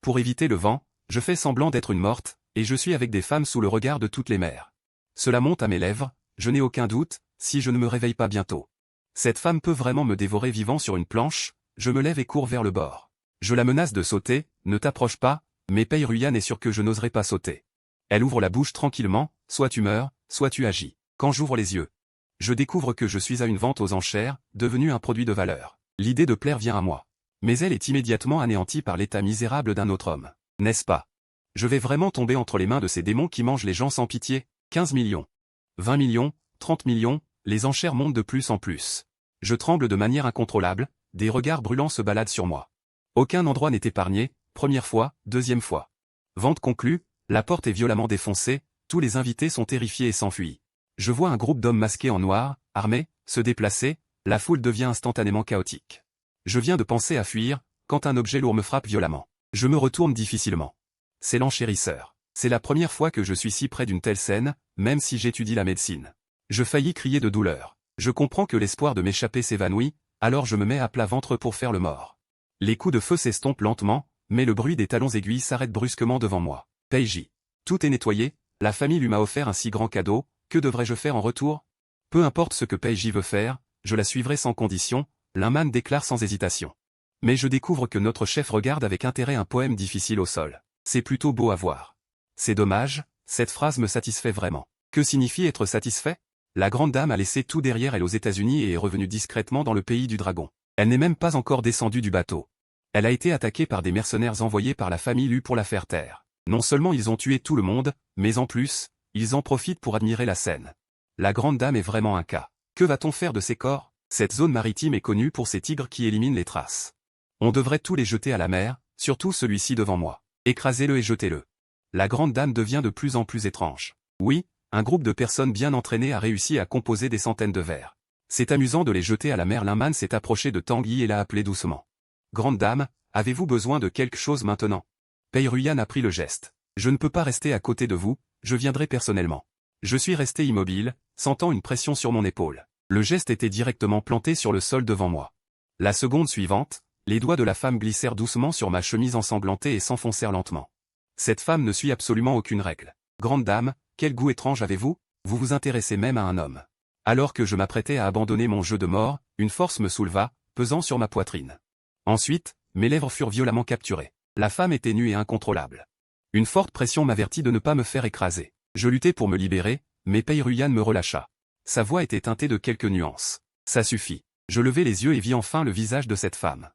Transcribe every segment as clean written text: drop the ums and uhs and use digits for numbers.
Pour éviter le vent, je fais semblant d'être une morte, et je suis avec des femmes sous le regard de toutes les mères. Cela monte à mes lèvres, je n'ai aucun doute, si je ne me réveille pas bientôt. Cette femme peut vraiment me dévorer vivant sur une planche, je me lève et cours vers le bord. Je la menace de sauter, ne t'approche pas, mais Pei-Ruyan est sûr que je n'oserai pas sauter. Elle ouvre la bouche tranquillement, soit tu meurs, soit tu agis. Quand j'ouvre les yeux, je découvre que je suis à une vente aux enchères, devenu un produit de valeur. L'idée de plaire vient à moi. Mais elle est immédiatement anéantie par l'état misérable d'un autre homme. N'est-ce pas? Je vais vraiment tomber entre les mains de ces démons qui mangent les gens sans pitié. 15 millions. 20 millions, 30 millions, les enchères montent de plus en plus. Je tremble de manière incontrôlable, des regards brûlants se baladent sur moi. Aucun endroit n'est épargné, première fois, deuxième fois. Vente conclue, la porte est violemment défoncée, tous les invités sont terrifiés et s'enfuient. Je vois un groupe d'hommes masqués en noir, armés, se déplacer, la foule devient instantanément chaotique. Je viens de penser à fuir, quand un objet lourd me frappe violemment. Je me retourne difficilement. C'est l'enchérisseur. C'est la première fois que je suis si près d'une telle scène, même si j'étudie la médecine. Je faillis crier de douleur. Je comprends que l'espoir de m'échapper s'évanouit, alors je me mets à plat ventre pour faire le mort. Les coups de feu s'estompent lentement, mais le bruit des talons aiguilles s'arrête brusquement devant moi. Peiji. Tout est nettoyé, la famille lui m'a offert un si grand cadeau, que devrais-je faire en retour? Peu importe ce que Peiji veut faire, je la suivrai sans condition, l'Unman déclare sans hésitation. Mais je découvre que notre chef regarde avec intérêt un poème difficile au sol. C'est plutôt beau à voir. C'est dommage, cette phrase me satisfait vraiment. Que signifie être satisfait? La grande dame a laissé tout derrière elle aux États-Unis et est revenue discrètement dans le pays du dragon. Elle n'est même pas encore descendue du bateau. Elle a été attaquée par des mercenaires envoyés par la famille Lu pour la faire taire. Non seulement ils ont tué tout le monde, mais en plus, ils en profitent pour admirer la scène. La grande dame est vraiment un cas. Que va-t-on faire de ces corps? Cette zone maritime est connue pour ces tigres qui éliminent les traces. On devrait tous les jeter à la mer, surtout celui-ci devant moi. Écrasez-le et jetez-le. La grande dame devient de plus en plus étrange. Oui, un groupe de personnes bien entraînées a réussi à composer des centaines de vers. C'est amusant de les jeter à la mer. L'Unman s'est approché de Tanguy et l'a appelé doucement. Grande dame, avez-vous besoin de quelque chose maintenant? Pei-Ruyan a pris le geste. Je ne peux pas rester à côté de vous, je viendrai personnellement. Je suis resté immobile, sentant une pression sur mon épaule. Le geste était directement planté sur le sol devant moi. La seconde suivante, les doigts de la femme glissèrent doucement sur ma chemise ensanglantée et s'enfoncèrent lentement. Cette femme ne suit absolument aucune règle. Grande dame, quel goût étrange avez-vous? Vous vous intéressez même à un homme. Alors que je m'apprêtais à abandonner mon jeu de mort, une force me souleva, pesant sur ma poitrine. Ensuite, mes lèvres furent violemment capturées. La femme était nue et incontrôlable. Une forte pression m'avertit de ne pas me faire écraser. Je luttai pour me libérer, mais Pei-Ruyan me relâcha. Sa voix était teintée de quelques nuances. Ça suffit. Je levai les yeux et vis enfin le visage de cette femme.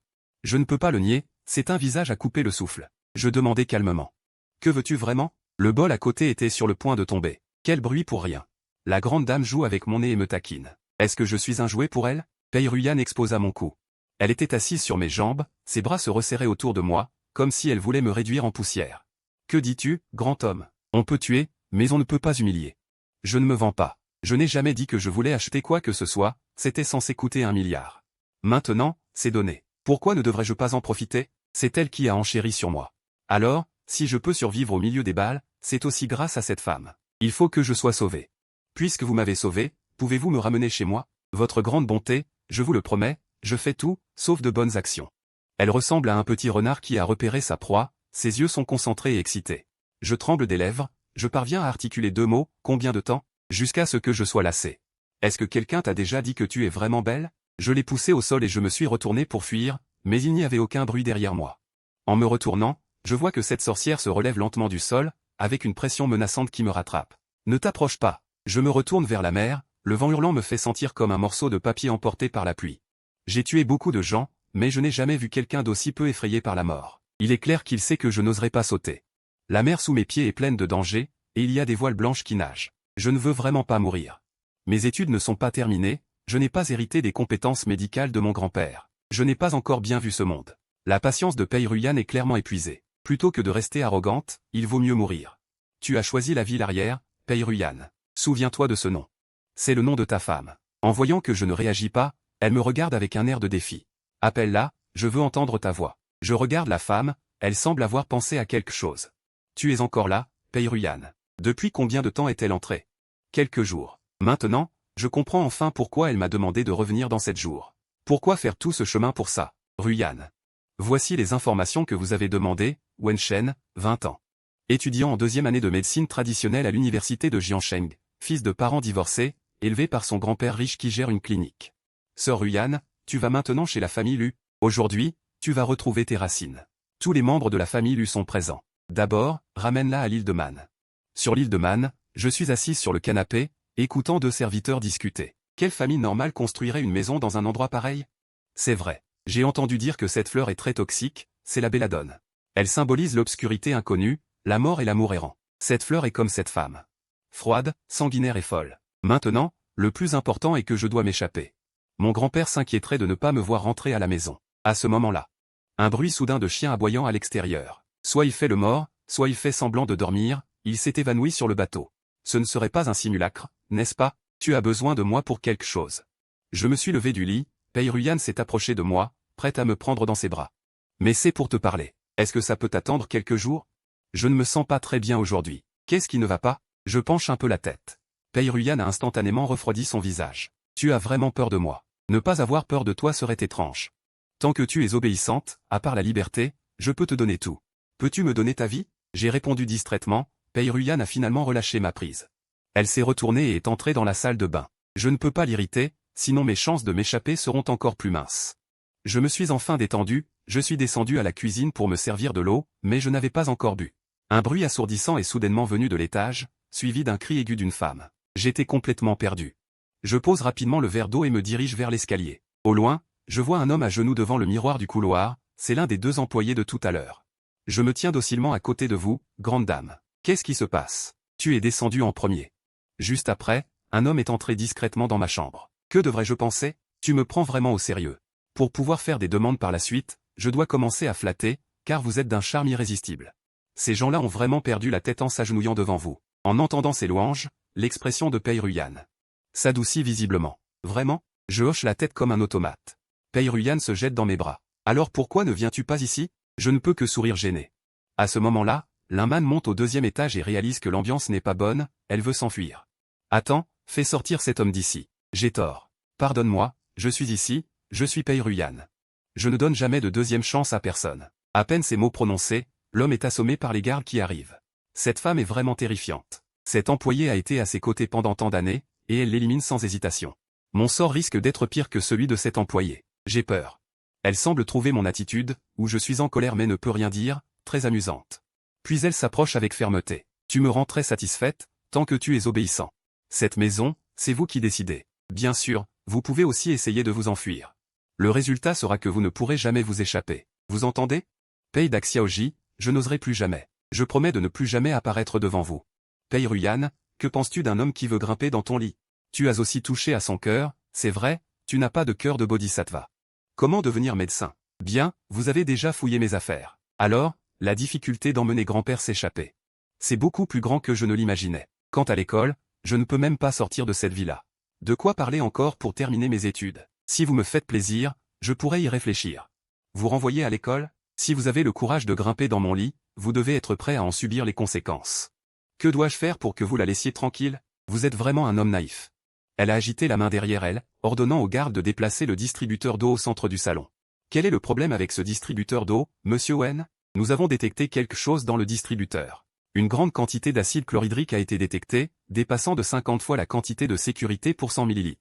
Je ne peux pas le nier, c'est un visage à couper le souffle. Je demandai calmement. Que veux-tu vraiment? Le bol à côté était sur le point de tomber. Quel bruit pour rien. La grande dame joue avec mon nez et me taquine. Est-ce que je suis un jouet pour elle? Pei-Ruyan exposa mon cou. Elle était assise sur mes jambes, ses bras se resserraient autour de moi, comme si elle voulait me réduire en poussière. Que dis-tu, grand homme? On peut tuer, mais on ne peut pas humilier. Je ne me vends pas. Je n'ai jamais dit que je voulais acheter quoi que ce soit, c'était censé coûter 1 milliard. Maintenant, c'est donné. Pourquoi ne devrais-je pas en profiter? C'est elle qui a enchéri sur moi. Alors, si je peux survivre au milieu des balles, c'est aussi grâce à cette femme. Il faut que je sois sauvé. Puisque vous m'avez sauvé, pouvez-vous me ramener chez moi? Votre grande bonté, je vous le promets, je fais tout, sauf de bonnes actions. Elle ressemble à un petit renard qui a repéré sa proie, ses yeux sont concentrés et excités. Je tremble des lèvres, je parviens à articuler 2 mots, combien de temps? Jusqu'à ce que je sois lassé. Est-ce que quelqu'un t'a déjà dit que tu es vraiment belle? Je l'ai poussée au sol et je me suis retourné pour fuir, mais il n'y avait aucun bruit derrière moi. En me retournant, je vois que cette sorcière se relève lentement du sol, avec une pression menaçante qui me rattrape. Ne t'approche pas. Je me retourne vers la mer, le vent hurlant me fait sentir comme un morceau de papier emporté par la pluie. J'ai tué beaucoup de gens, mais je n'ai jamais vu quelqu'un d'aussi peu effrayé par la mort. Il est clair qu'il sait que je n'oserais pas sauter. La mer sous mes pieds est pleine de dangers, et il y a des voiles blanches qui nagent. Je ne veux vraiment pas mourir. Mes études ne sont pas terminées, je n'ai pas hérité des compétences médicales de mon grand-père. Je n'ai pas encore bien vu ce monde. La patience de Pei-Ruyan est clairement épuisée. Plutôt que de rester arrogante, il vaut mieux mourir. Tu as choisi la ville arrière, Pei-Ruyan. Souviens-toi de ce nom. C'est le nom de ta femme. En voyant que je ne réagis pas, elle me regarde avec un air de défi. Appelle-la, je veux entendre ta voix. Je regarde la femme, elle semble avoir pensé à quelque chose. Tu es encore là, Pei-Ruyan. Depuis combien de temps est-elle entrée? Quelques jours. Maintenant, je comprends enfin pourquoi elle m'a demandé de revenir dans 7 jours. Pourquoi faire tout ce chemin pour ça, Ruyan? Voici les informations que vous avez demandées, Wenshen, 20 ans. Étudiant en deuxième année de médecine traditionnelle à l'université de Jiansheng, fils de parents divorcés, élevé par son grand-père riche qui gère une clinique. Sœur Ruyan, tu vas maintenant chez la famille Lu. Aujourd'hui, tu vas retrouver tes racines. Tous les membres de la famille Lu sont présents. D'abord, ramène-la à l'île de Man. Sur l'île de Man, je suis assise sur le canapé, écoutant deux serviteurs discuter. Quelle famille normale construirait une maison dans un endroit pareil? C'est vrai. J'ai entendu dire que cette fleur est très toxique, c'est la belladone. Elle symbolise l'obscurité inconnue, la mort et l'amour errant. Cette fleur est comme cette femme. Froide, sanguinaire et folle. Maintenant, le plus important est que je dois m'échapper. Mon grand-père s'inquiéterait de ne pas me voir rentrer à la maison. À ce moment-là, un bruit soudain de chien aboyant à l'extérieur. Soit il fait le mort, soit il fait semblant de dormir, il s'est évanoui sur le bateau. Ce ne serait pas un simulacre, n'est-ce pas? Tu as besoin de moi pour quelque chose. Je me suis levé du lit, Pei Ruyan s'est approché de moi, prête à me prendre dans ses bras. Mais c'est pour te parler. Est-ce que ça peut attendre quelques jours? Je ne me sens pas très bien aujourd'hui. Qu'est-ce qui ne va pas? Je penche un peu la tête. Pei Ruyan a instantanément refroidi son visage. Tu as vraiment peur de moi. Ne pas avoir peur de toi serait étrange. Tant que tu es obéissante, à part la liberté, je peux te donner tout. Peux-tu me donner ta vie? J'ai répondu distraitement, Pei Ruyan a finalement relâché ma prise. Elle s'est retournée et est entrée dans la salle de bain. Je ne peux pas l'irriter, sinon mes chances de m'échapper seront encore plus minces. Je me suis enfin détendu, je suis descendu à la cuisine pour me servir de l'eau, mais je n'avais pas encore bu. Un bruit assourdissant est soudainement venu de l'étage, suivi d'un cri aigu d'une femme. J'étais complètement perdu. Je pose rapidement le verre d'eau et me dirige vers l'escalier. Au loin, je vois un homme à genoux devant le miroir du couloir, c'est l'un des deux employés de tout à l'heure. Je me tiens docilement à côté de vous, grande dame. Qu'est-ce qui se passe? Tu es descendu en premier. Juste après, un homme est entré discrètement dans ma chambre. Que devrais-je penser? Tu me prends vraiment au sérieux. Pour pouvoir faire des demandes par la suite, je dois commencer à flatter, car vous êtes d'un charme irrésistible. Ces gens-là ont vraiment perdu la tête en s'agenouillant devant vous. En entendant ces louanges, l'expression de Pei Ruyan s'adoucit visiblement. Vraiment? Je hoche la tête comme un automate. Pei Ruyan se jette dans mes bras. Alors pourquoi ne viens-tu pas ici? Je ne peux que sourire gêné. À ce moment-là, Linman monte au deuxième étage et réalise que l'ambiance n'est pas bonne, elle veut s'enfuir. Attends, fais sortir cet homme d'ici. J'ai tort. Pardonne-moi, je suis ici, je suis Pei Ruyan. Je ne donne jamais de deuxième chance à personne. À peine ces mots prononcés, l'homme est assommé par les gardes qui arrivent. Cette femme est vraiment terrifiante. Cet employé a été à ses côtés pendant tant d'années, et elle l'élimine sans hésitation. Mon sort risque d'être pire que celui de cet employé. J'ai peur. Elle semble trouver mon attitude, où je suis en colère mais ne peux rien dire, très amusante. Puis elle s'approche avec fermeté. Tu me rends très satisfaite, tant que tu es obéissant. Cette maison, c'est vous qui décidez. Bien sûr, vous pouvez aussi essayer de vous enfuir. Le résultat sera que vous ne pourrez jamais vous échapper. Vous entendez? Pei Daxiaoji, je n'oserai plus jamais. Je promets de ne plus jamais apparaître devant vous. Pei Ruyan, que penses-tu d'un homme qui veut grimper dans ton lit? Tu as aussi touché à son cœur, c'est vrai, tu n'as pas de cœur de bodhisattva. Comment devenir médecin? Bien, vous avez déjà fouillé mes affaires. Alors, la difficulté d'emmener grand-père s'échapper. C'est beaucoup plus grand que je ne l'imaginais. Quant à l'école, je ne peux même pas sortir de cette villa. De quoi parler encore pour terminer mes études? Si vous me faites plaisir, je pourrais y réfléchir. Vous renvoyer à l'école? Si vous avez le courage de grimper dans mon lit, vous devez être prêt à en subir les conséquences. Que dois-je faire pour que vous la laissiez tranquille? Vous êtes vraiment un homme naïf. Elle a agité la main derrière elle, ordonnant aux gardes de déplacer le distributeur d'eau au centre du salon. Quel est le problème avec ce distributeur d'eau, monsieur Wen? Nous avons détecté quelque chose dans le distributeur. Une grande quantité d'acide chlorhydrique a été détectée, dépassant de 50 fois la quantité de sécurité pour 100 ml.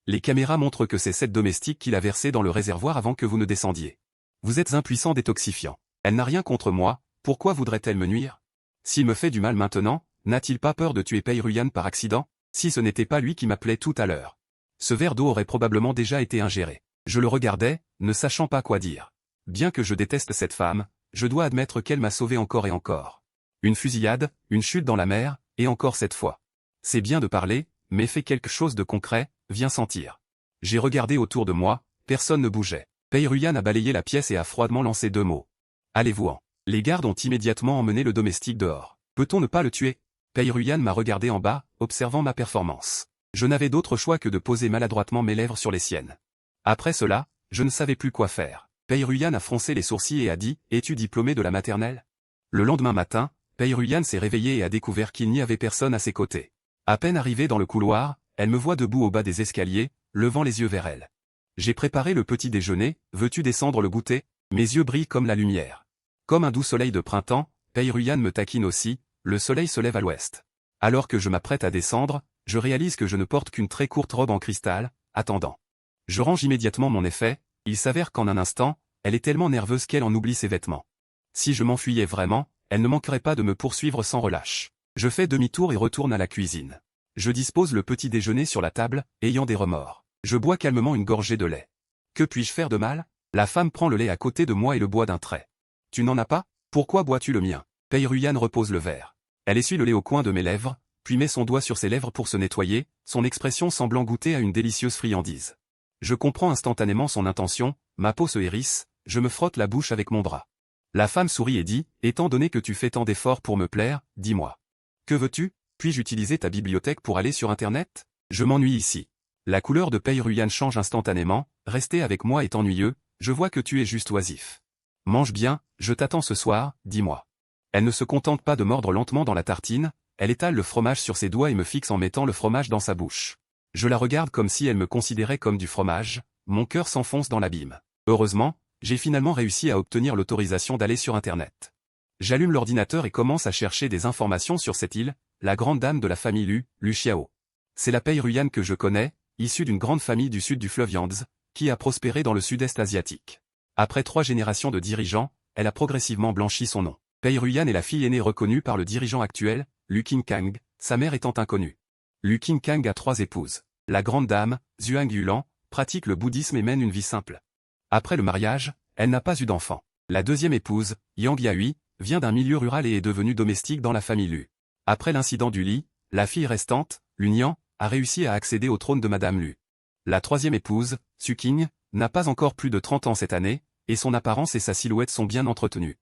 Les caméras montrent que c'est cette domestique qui l'a versé dans le réservoir avant que vous ne descendiez. Vous êtes un puissant détoxifiant. Elle n'a rien contre moi, pourquoi voudrait-elle me nuire? S'il me fait du mal maintenant, n'a-t-il pas peur de tuer Pei Ruyan par accident? Si ce n'était pas lui qui m'appelait tout à l'heure. Ce verre d'eau aurait probablement déjà été ingéré. Je le regardais, ne sachant pas quoi dire. Bien que je déteste cette femme, je dois admettre qu'elle m'a sauvé encore et encore. Une fusillade, une chute dans la mer, et encore cette fois. C'est bien de parler, mais fais quelque chose de concret, viens sentir. J'ai regardé autour de moi, personne ne bougeait. Pei Ruyan a balayé la pièce et a froidement lancé 2 mots. Allez-vous-en. Les gardes ont immédiatement emmené le domestique dehors. Peut-on ne pas le tuer? Pei Ruyan m'a regardé en bas, observant ma performance. Je n'avais d'autre choix que de poser maladroitement mes lèvres sur les siennes. Après cela, je ne savais plus quoi faire. Pei Ruyan a froncé les sourcils et a dit « Es-tu diplômé de la maternelle ?» Le lendemain matin, Pei Ruyan s'est réveillé et a découvert qu'il n'y avait personne à ses côtés. À peine arrivée dans le couloir, elle me voit debout au bas des escaliers, levant les yeux vers elle. J'ai préparé le petit déjeuner, veux-tu descendre le goûter? Mes yeux brillent comme la lumière. Comme un doux soleil de printemps, Pei Ruyan me taquine aussi, le soleil se lève à l'ouest. Alors que je m'apprête à descendre, je réalise que je ne porte qu'une très courte robe en cristal, attendant. Je range immédiatement mon effet, il s'avère qu'en un instant, elle est tellement nerveuse qu'elle en oublie ses vêtements. Si je m'enfuyais vraiment, elle ne manquerait pas de me poursuivre sans relâche. Je fais demi-tour et retourne à la cuisine. Je dispose le petit déjeuner sur la table, ayant des remords. Je bois calmement une gorgée de lait. Que puis-je faire de mal? La femme prend le lait à côté de moi et le boit d'un trait. Tu n'en as pas? Pourquoi bois-tu le mien? Pei Ruyan repose le verre. Elle essuie le lait au coin de mes lèvres, puis met son doigt sur ses lèvres pour se nettoyer, son expression semblant goûter à une délicieuse friandise. Je comprends instantanément son intention, ma peau se hérisse, je me frotte la bouche avec mon bras. La femme sourit et dit, étant donné que tu fais tant d'efforts pour me plaire, dis-moi. Que veux-tu? Puis-je utiliser ta bibliothèque pour aller sur Internet? Je m'ennuie ici. La couleur de Pei Ruyan change instantanément, rester avec moi est ennuyeux, je vois que tu es juste oisif. Mange bien, je t'attends ce soir, dis-moi. Elle ne se contente pas de mordre lentement dans la tartine, elle étale le fromage sur ses doigts et me fixe en mettant le fromage dans sa bouche. Je la regarde comme si elle me considérait comme du fromage, mon cœur s'enfonce dans l'abîme. Heureusement, j'ai finalement réussi à obtenir l'autorisation d'aller sur Internet. J'allume l'ordinateur et commence à chercher des informations sur cette île, la grande dame de la famille Lu Xiao. C'est la Pei Ruyan que je connais, issue d'une grande famille du sud du fleuve Yangtze, qui a prospéré dans le sud-est asiatique. Après 3 générations de dirigeants, elle a progressivement blanchi son nom. Pei Ruyan est la fille aînée reconnue par le dirigeant actuel, Lu Qingkang, sa mère étant inconnue. Lu Qingkang a 3 épouses. La grande dame, Zhuang Yulan, pratique le bouddhisme et mène une vie simple. Après le mariage, elle n'a pas eu d'enfant. La deuxième épouse, Yang Yahui, vient d'un milieu rural et est devenue domestique dans la famille Lu. Après l'incident du lit, la fille restante, Lu Nian, a réussi à accéder au trône de Madame Lu. La troisième épouse, Su Qing, n'a pas encore plus de 30 ans cette année, et son apparence et sa silhouette sont bien entretenues.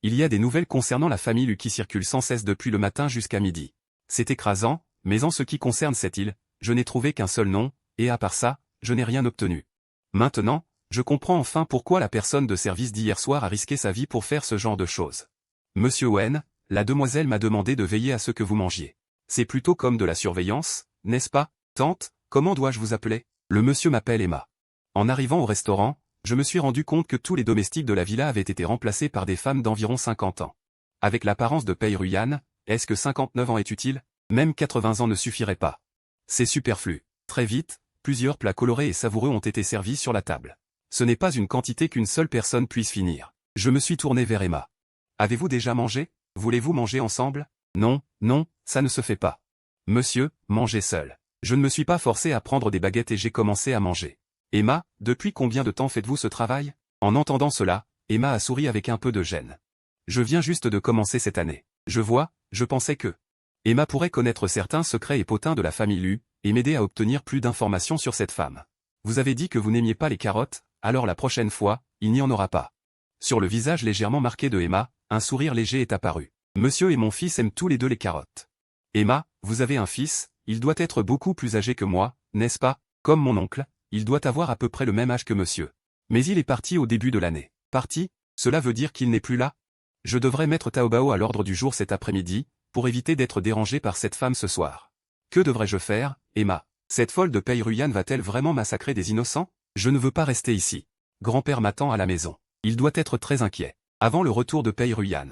Il y a des nouvelles concernant la famille Lu qui circulent sans cesse depuis le matin jusqu'à midi. C'est écrasant, mais en ce qui concerne cette île, je n'ai trouvé qu'un seul nom, et à part ça, je n'ai rien obtenu. Maintenant, je comprends enfin pourquoi la personne de service d'hier soir a risqué sa vie pour faire ce genre de choses. Monsieur Wen, la demoiselle m'a demandé de veiller à ce que vous mangiez. C'est plutôt comme de la surveillance, n'est-ce pas? Tante, comment dois-je vous appeler? Le monsieur m'appelle Emma. En arrivant au restaurant, je me suis rendu compte que tous les domestiques de la villa avaient été remplacés par des femmes d'environ 50 ans. Avec l'apparence de Pei Ruyan, est-ce que 59 ans est utile? Même 80 ans ne suffiraient pas. C'est superflu. Très vite, plusieurs plats colorés et savoureux ont été servis sur la table. Ce n'est pas une quantité qu'une seule personne puisse finir. Je me suis tourné vers Emma. Avez-vous déjà mangé? Voulez-vous manger ensemble? Non, non, ça ne se fait pas. Monsieur, mangez seul. Je ne me suis pas forcé à prendre des baguettes et j'ai commencé à manger. Emma, depuis combien de temps faites-vous ce travail? En entendant cela, Emma a souri avec un peu de gêne. Je viens juste de commencer cette année. Je vois, je pensais que Emma pourrait connaître certains secrets et potins de la famille Lu, et m'aider à obtenir plus d'informations sur cette femme. Vous avez dit que vous n'aimiez pas les carottes, alors la prochaine fois, il n'y en aura pas. Sur le visage légèrement marqué de Emma, un sourire léger est apparu. Monsieur et mon fils aiment tous les deux les carottes. Emma, vous avez un fils, il doit être beaucoup plus âgé que moi, n'est-ce pas? Comme mon oncle, il doit avoir à peu près le même âge que monsieur. Mais il est parti au début de l'année. Parti? Cela veut dire qu'il n'est plus là? Je devrais mettre Taobao à l'ordre du jour cet après-midi, pour éviter d'être dérangé par cette femme ce soir. Que devrais-je faire, Emma? Cette folle de Pei Ruyan va-t-elle vraiment massacrer des innocents? Je ne veux pas rester ici. Grand-père m'attend à la maison. Il doit être très inquiet. Avant le retour de Pei Ruyan.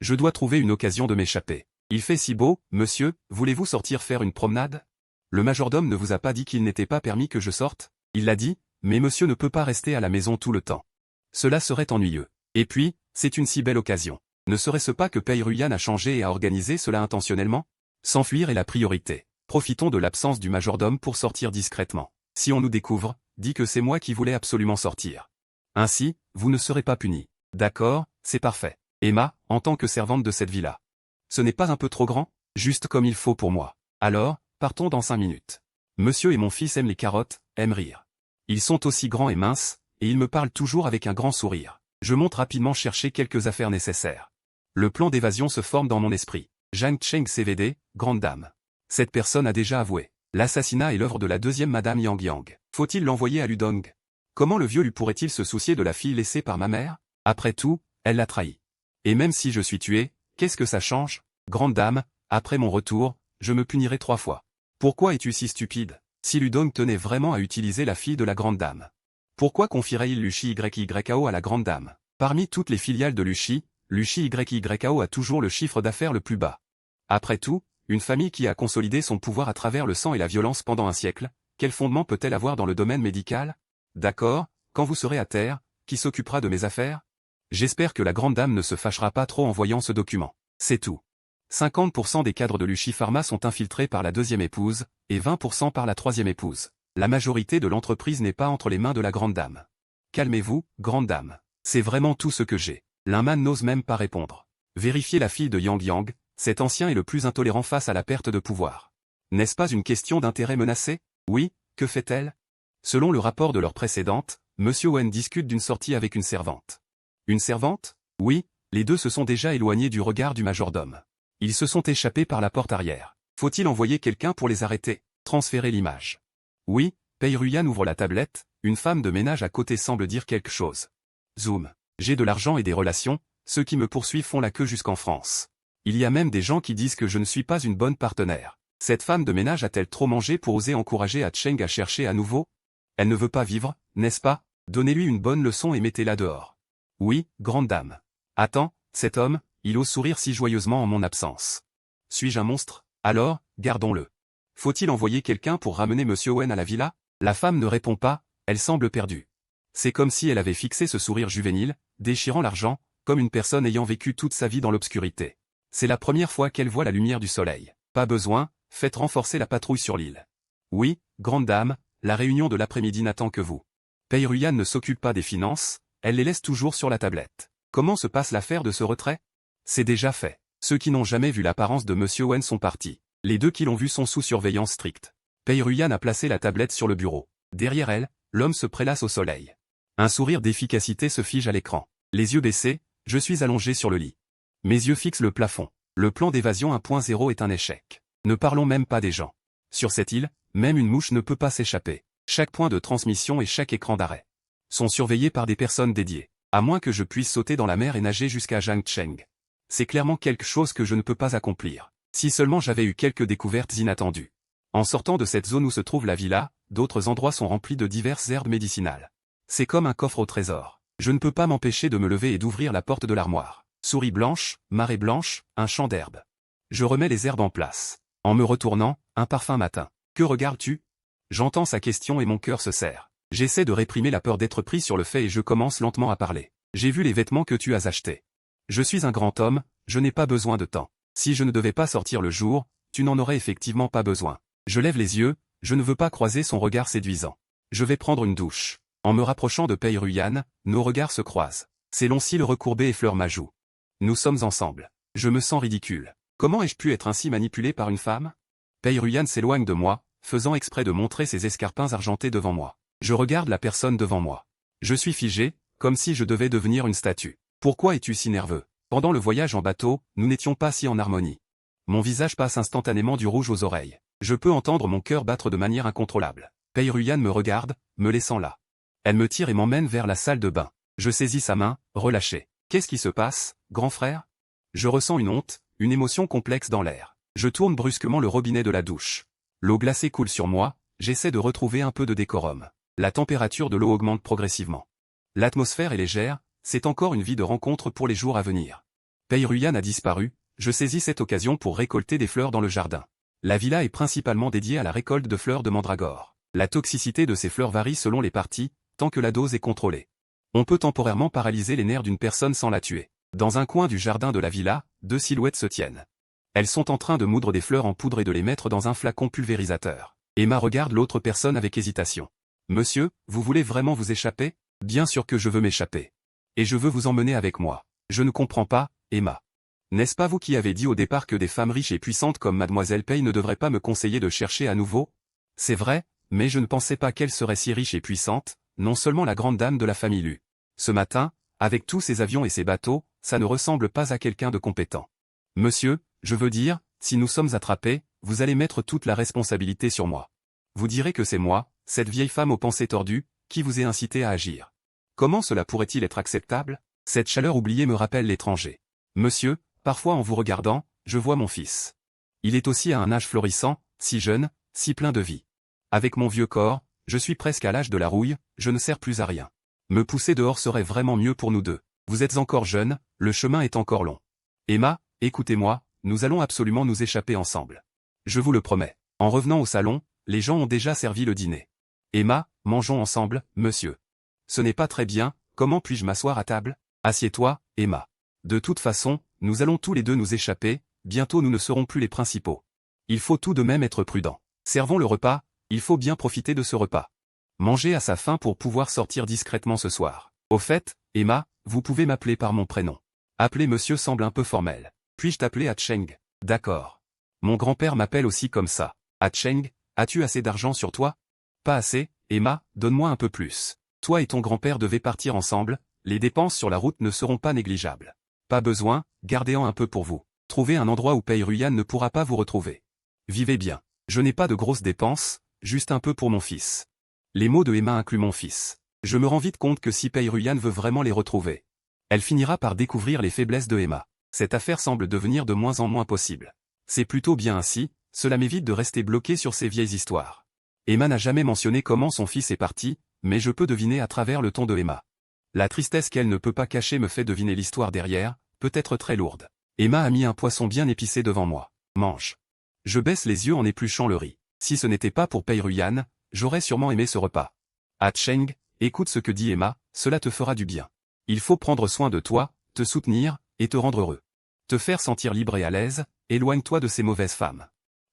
Je dois trouver une occasion de m'échapper. Il fait si beau, monsieur, voulez-vous sortir faire une promenade? Le majordome ne vous a pas dit qu'il n'était pas permis que je sorte? Il l'a dit, mais monsieur ne peut pas rester à la maison tout le temps. Cela serait ennuyeux. Et puis, c'est une si belle occasion. Ne serait-ce pas que Pei Ruyan a changé et a organisé cela intentionnellement? S'enfuir est la priorité. Profitons de l'absence du majordome pour sortir discrètement. Si on nous découvre, dis que c'est moi qui voulais absolument sortir. Ainsi, vous ne serez pas puni. D'accord, c'est parfait. Emma, en tant que servante de cette villa. Ce n'est pas un peu trop grand? Juste comme il faut pour moi. Alors, partons dans 5 minutes. Monsieur et mon fils aiment les carottes, aiment rire. Ils sont aussi grands et minces, et ils me parlent toujours avec un grand sourire. Je monte rapidement chercher quelques affaires nécessaires. Le plan d'évasion se forme dans mon esprit. Zhang Cheng CVD, grande dame. Cette personne a déjà avoué. L'assassinat est l'œuvre de la deuxième Madame Yang Yang. Faut-il l'envoyer à Ludong? Comment le vieux lui pourrait-il se soucier de la fille laissée par ma mère? Après tout, elle l'a trahi. Et même si je suis tué, qu'est-ce que ça change? Grande dame, après mon retour, je me punirai 3 fois. Pourquoi es-tu si stupide? Si Ludong tenait vraiment à utiliser la fille de la grande dame, pourquoi confierait-il Luchi YYAO à la grande dame? Parmi toutes les filiales de Luchi, l'UCHYYAO a toujours le chiffre d'affaires le plus bas. Après tout, une famille qui a consolidé son pouvoir à travers le sang et la violence pendant un siècle, quel fondement peut-elle avoir dans le domaine médical? D'accord, quand vous serez à terre, qui s'occupera de mes affaires? J'espère que la grande dame ne se fâchera pas trop en voyant ce document. C'est tout. 50% des cadres de Luchi Pharma sont infiltrés par la deuxième épouse, et 20% par la troisième épouse. La majorité de l'entreprise n'est pas entre les mains de la grande dame. Calmez-vous, grande dame. C'est vraiment tout ce que j'ai. Linman n'ose même pas répondre. Vérifiez la fille de Yang Yang, cet ancien est le plus intolérant face à la perte de pouvoir. N'est-ce pas une question d'intérêt menacé? Oui, que fait-elle? Selon le rapport de leur précédente, Monsieur Wen discute d'une sortie avec une servante. Une servante? Oui, les deux se sont déjà éloignés du regard du majordome. Ils se sont échappés par la porte arrière. Faut-il envoyer quelqu'un pour les arrêter? Transférer l'image. Oui, Pei Ruyan ouvre la tablette, une femme de ménage à côté semble dire quelque chose. Zoom. J'ai de l'argent et des relations, ceux qui me poursuivent font la queue jusqu'en France. Il y a même des gens qui disent que je ne suis pas une bonne partenaire. Cette femme de ménage a-t-elle trop mangé pour oser encourager Cheng à chercher à nouveau? Elle ne veut pas vivre, n'est-ce pas? Donnez-lui une bonne leçon et mettez-la dehors. Oui, grande dame. Attends, cet homme, il ose sourire si joyeusement en mon absence. Suis-je un monstre? Alors, gardons-le. Faut-il envoyer quelqu'un pour ramener Monsieur Owen à la villa? La femme ne répond pas, elle semble perdue. C'est comme si elle avait fixé ce sourire juvénile, déchirant l'argent, comme une personne ayant vécu toute sa vie dans l'obscurité. C'est la première fois qu'elle voit la lumière du soleil. Pas besoin, faites renforcer la patrouille sur l'île. Oui, grande dame, la réunion de l'après-midi n'attend que vous. Pei Ruyan ne s'occupe pas des finances, elle les laisse toujours sur la tablette. Comment se passe l'affaire de ce retrait? C'est déjà fait. Ceux qui n'ont jamais vu l'apparence de Monsieur Wen sont partis. Les deux qui l'ont vu sont sous surveillance stricte. Pei Ruyan a placé la tablette sur le bureau. Derrière elle, l'homme se prélasse au soleil. Un sourire d'efficacité se fige à l'écran. Les yeux baissés, je suis allongé sur le lit. Mes yeux fixent le plafond. Le plan d'évasion 1.0 est un échec. Ne parlons même pas des gens. Sur cette île, même une mouche ne peut pas s'échapper. Chaque point de transmission et chaque écran d'arrêt sont surveillés par des personnes dédiées. À moins que je puisse sauter dans la mer et nager jusqu'à Zhangcheng. C'est clairement quelque chose que je ne peux pas accomplir. Si seulement j'avais eu quelques découvertes inattendues. En sortant de cette zone où se trouve la villa, d'autres endroits sont remplis de diverses herbes médicinales. C'est comme un coffre au trésor. Je ne peux pas m'empêcher de me lever et d'ouvrir la porte de l'armoire. Souris blanche, marée blanche, un champ d'herbes. Je remets les herbes en place. En me retournant, un parfum matin. Que regardes-tu? J'entends sa question et mon cœur se serre. J'essaie de réprimer la peur d'être pris sur le fait et je commence lentement à parler. J'ai vu les vêtements que tu as achetés. Je suis un grand homme, je n'ai pas besoin de temps. Si je ne devais pas sortir le jour, tu n'en aurais effectivement pas besoin. Je lève les yeux, je ne veux pas croiser son regard séduisant. Je vais prendre une douche. En me rapprochant de Pei Ruyan, nos regards se croisent. Ses longs cils recourbés effleurent ma joue. Nous sommes ensemble. Je me sens ridicule. Comment ai-je pu être ainsi manipulé par une femme? Pei Ruyan s'éloigne de moi, faisant exprès de montrer ses escarpins argentés devant moi. Je regarde la personne devant moi. Je suis figé, comme si je devais devenir une statue. Pourquoi es-tu si nerveux? Pendant le voyage en bateau, nous n'étions pas si en harmonie. Mon visage passe instantanément du rouge aux oreilles. Je peux entendre mon cœur battre de manière incontrôlable. Pei Ruyan me regarde, me laissant là. Elle me tire et m'emmène vers la salle de bain. Je saisis sa main, relâchée. Qu'est-ce qui se passe, grand frère? Je ressens une honte, une émotion complexe dans l'air. Je tourne brusquement le robinet de la douche. L'eau glacée coule sur moi, j'essaie de retrouver un peu de décorum. La température de l'eau augmente progressivement. L'atmosphère est légère, c'est encore une vie de rencontre pour les jours à venir. Pei Ruyan a disparu, je saisis cette occasion pour récolter des fleurs dans le jardin. La villa est principalement dédiée à la récolte de fleurs de mandragore. La toxicité de ces fleurs varie selon les parties, tant que la dose est contrôlée. On peut temporairement paralyser les nerfs d'une personne sans la tuer. Dans un coin du jardin de la villa, deux silhouettes se tiennent. Elles sont en train de moudre des fleurs en poudre et de les mettre dans un flacon pulvérisateur. Emma regarde l'autre personne avec hésitation. Monsieur, vous voulez vraiment vous échapper? Bien sûr que je veux m'échapper. Et je veux vous emmener avec moi. Je ne comprends pas, Emma. N'est-ce pas vous qui avez dit au départ que des femmes riches et puissantes comme Mademoiselle Pei ne devraient pas me conseiller de chercher à nouveau? C'est vrai, mais je ne pensais pas qu'elle serait si riche et puissante, non seulement la grande dame de la famille Lu. Ce matin, avec tous ces avions et ces bateaux, ça ne ressemble pas à quelqu'un de compétent. Monsieur, je veux dire, si nous sommes attrapés, vous allez mettre toute la responsabilité sur moi. Vous direz que c'est moi, cette vieille femme aux pensées tordues, qui vous ai incité à agir. Comment cela pourrait-il être acceptable? Cette chaleur oubliée me rappelle l'étranger. Monsieur, parfois en vous regardant, je vois mon fils. Il est aussi à un âge florissant, si jeune, si plein de vie. Avec mon vieux corps, je suis presque à l'âge de la rouille, je ne sers plus à rien. Me pousser dehors serait vraiment mieux pour nous deux. Vous êtes encore jeune, le chemin est encore long. Emma, écoutez-moi, nous allons absolument nous échapper ensemble. Je vous le promets. En revenant au salon, les gens ont déjà servi le dîner. Emma, mangeons ensemble, monsieur. Ce n'est pas très bien, comment puis-je m'asseoir à table? Assieds-toi, Emma. De toute façon, nous allons tous les deux nous échapper, bientôt nous ne serons plus les principaux. Il faut tout de même être prudent. Servons le repas, il faut bien profiter de ce repas. Mangez à sa faim pour pouvoir sortir discrètement ce soir. Au fait, Emma, vous pouvez m'appeler par mon prénom. Appeler monsieur semble un peu formel. Puis-je t'appeler Hatcheng? D'accord. Mon grand-père m'appelle aussi comme ça. Hatcheng, as-tu assez d'argent sur toi? Pas assez, Emma, donne-moi un peu plus. Toi et ton grand-père devez partir ensemble, les dépenses sur la route ne seront pas négligeables. Pas besoin, gardez-en un peu pour vous. Trouvez un endroit où Pei Ruyan ne pourra pas vous retrouver. Vivez bien. Je n'ai pas de grosses dépenses, juste un peu pour mon fils. Les mots de Emma incluent mon fils. Je me rends vite compte que si Pei Ruyan veut vraiment les retrouver, elle finira par découvrir les faiblesses de Emma. Cette affaire semble devenir de moins en moins possible. C'est plutôt bien ainsi, cela m'évite de rester bloqué sur ces vieilles histoires. Emma n'a jamais mentionné comment son fils est parti, mais je peux deviner à travers le ton de Emma. La tristesse qu'elle ne peut pas cacher me fait deviner l'histoire derrière, peut-être très lourde. Emma a mis un poisson bien épicé devant moi. Mange. Je baisse les yeux en épluchant le riz. Si ce n'était pas pour Pei Ruyan, j'aurais sûrement aimé ce repas. Hatcheng, écoute ce que dit Emma, cela te fera du bien. Il faut prendre soin de toi, te soutenir, et te rendre heureux. Te faire sentir libre et à l'aise, éloigne-toi de ces mauvaises femmes.